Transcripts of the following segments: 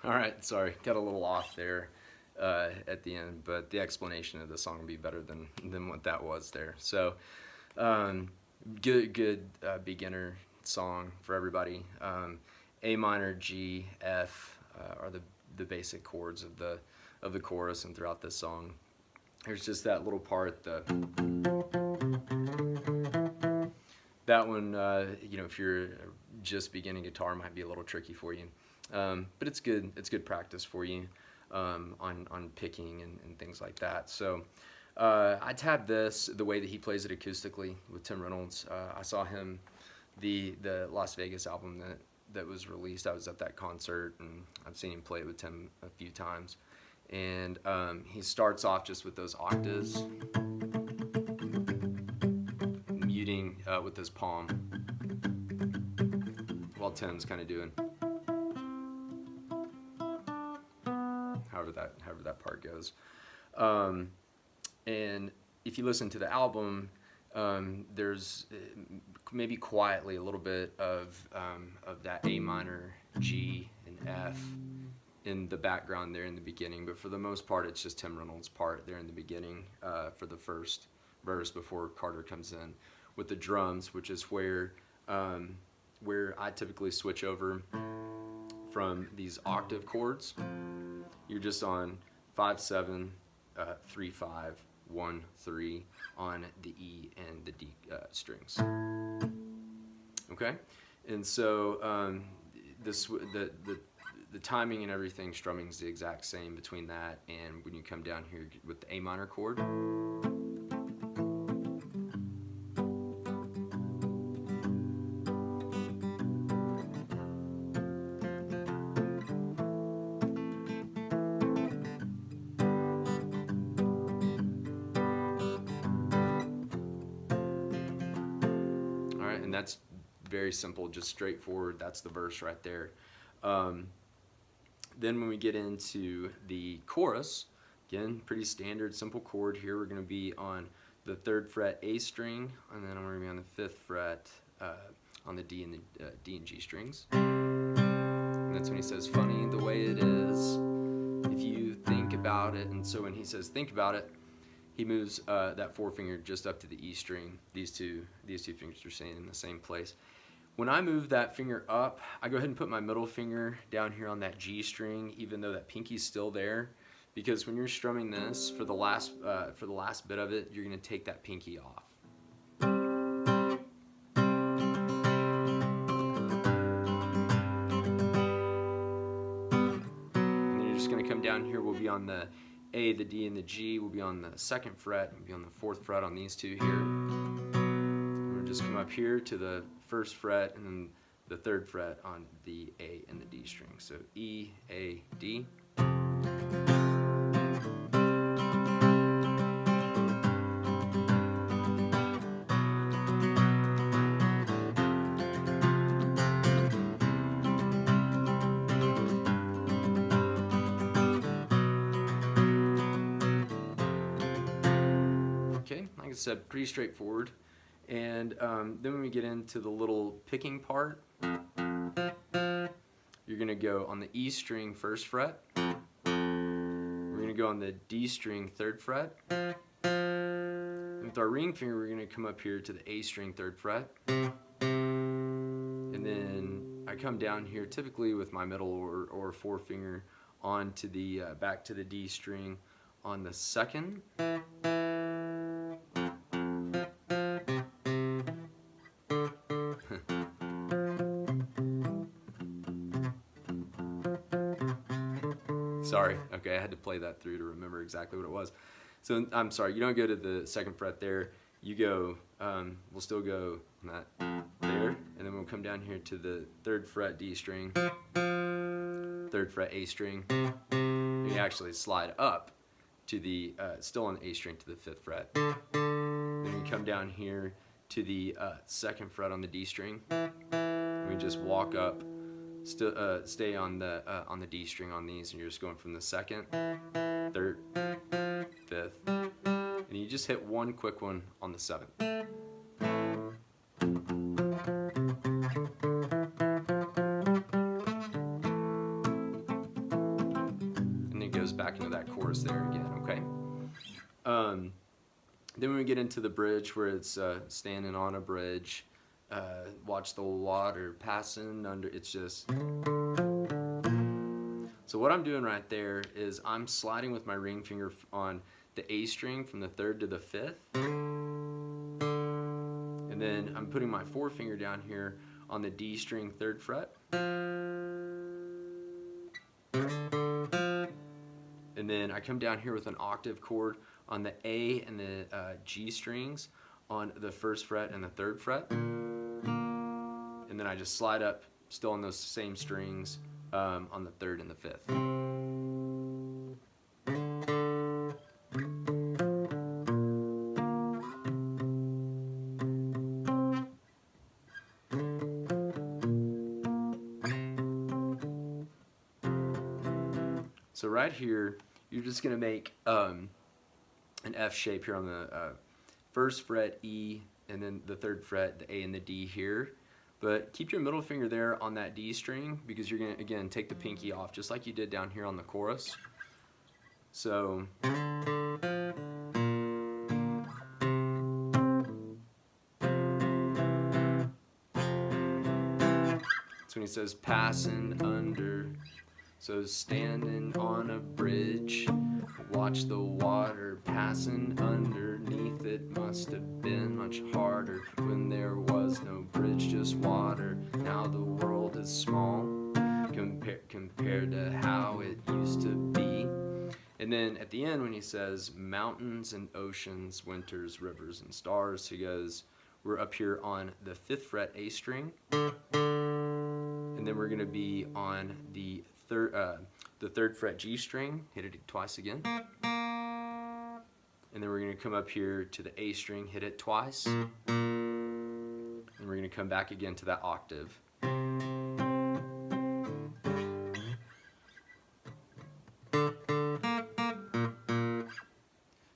All right, sorry, got a little off there at the end, but the explanation of the song will be better than what that was there. So, um, good beginner song for everybody. A minor, G, F are the basic chords of the chorus, and throughout this song, there's just that little part, that one. If you're just beginning guitar, might be a little tricky for you. But it's good. It's good practice for you on picking and things like that. So I tabbed this the way that he plays it acoustically with Tim Reynolds. I saw him the Las Vegas album that was released. I was at that concert, and I've seen him play it with Tim a few times. And he starts off just with those octaves, muting with his palm, while Tim's kind of doing however that part goes. And if you listen to the album, there's maybe quietly a little bit of that A minor, G, and F in the background there in the beginning, but for the most part, it's just Tim Reynolds' part there in the beginning for the first verse before Carter comes in with the drums, which is where I typically switch over from these octave chords. You're just on 5/7, 3/5, 1/3 on the E and the D strings. Okay, and so the timing and everything, strumming is the exact same between that and when you come down here with the A minor chord. All right, and that's very simple, just straightforward. That's the verse right there. Then when we get into the chorus, again, pretty standard, simple chord here. We're going to be on the 3rd fret A string, and then I'm going to be on the 5th fret on the D and the D and G strings. And that's when he says, "Funny the way it is, if you think about it." And so when he says "think about it," he moves that forefinger just up to the E string. These two fingers are staying in the same place. When I move that finger up, I go ahead and put my middle finger down here on that G string, even though that pinky's still there, because when you're strumming this for the last bit of it, you're going to take that pinky off. And then you're just going to come down here. We'll be on the A, the D, and the G. We'll be on the 2nd fret. We'll be on the 4th fret on these two here. Just come up here to the 1st fret and then the 3rd fret on the A and the D string. So E, A, D. Okay, like I said, pretty straightforward. And then when we get into the little picking part, you're going to go on the E string 1st fret. We're going to go on the D string 3rd fret. And with our ring finger, we're going to come up here to the A string 3rd fret. And then I come down here typically with my middle or forefinger onto the back to the D string on the 2nd. Sorry, okay, I had to play that through to remember exactly what it was. So I'm sorry, you don't go to the 2nd fret there. You go, we'll still go on that there, and then we'll come down here to the 3rd fret D string, 3rd fret A string, and you actually slide up to the, still on the A string to the 5th fret. Then we come down here to the 2nd fret on the D string, and we just walk up. Stay on the D string on these, and you're just going from the 2nd, 3rd, 5th, and you just hit one quick one on the 7th. goes back into that chorus there again, okay? Then when we get into the bridge where it's standing on a bridge, watch the water passing under, it's just... So what I'm doing right there is I'm sliding with my ring finger on the A string from the 3rd to the 5th. And then I'm putting my forefinger down here on the D string 3rd fret. And then I come down here with an octave chord on the A and the G strings on the 1st fret and the 3rd fret. And then I just slide up still on those same strings on the 3rd and the 5th. So right here, you're just going to make an F shape here on the 1st fret E, and then the 3rd fret, the A and the D here. But keep your middle finger there on that D string, because you're going to, again, take the pinky off, just like you did down here on the chorus. So... That's when he says, passing under. So standing on a bridge, watch the water passing underneath. It must have been much harder when there was no bridge, just water. Now the world is small compared to how it used to be. And then at the end when he says mountains and oceans, winters, rivers, and stars, he goes, we're up here on the 5th fret A string. And then we're going to be on the 3rd fret G string, hit it twice again. And then we're going to come up here to the A string, hit it twice. And we're going to come back again to that octave.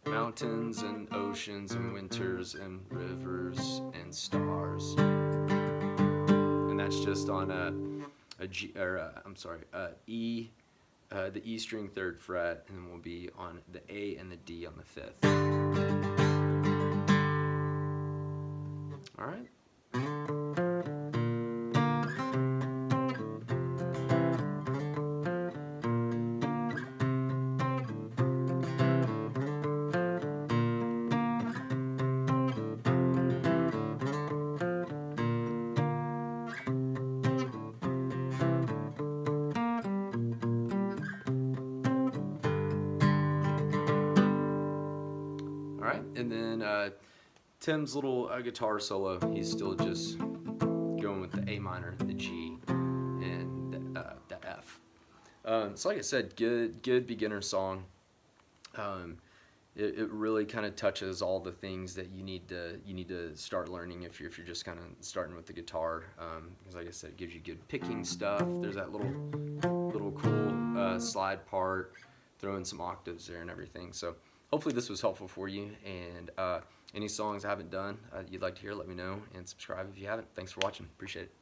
Mountains and oceans and winters and rivers and stars. And that's just on E, the E string 3rd fret, and then we'll be on the A and the D on the 5th. All right. And then Tim's little guitar solo, he's still just going with the A minor, the G, and the F. So like I said, good beginner song. It really kind of touches all the things that you need to start learning if you're just kind of starting with the guitar. Because like I said, it gives you good picking stuff. There's that little cool slide part, throw in some octaves there and everything. So hopefully this was helpful for you, and any songs I haven't done you'd like to hear, let me know, and subscribe if you haven't. Thanks for watching. Appreciate it.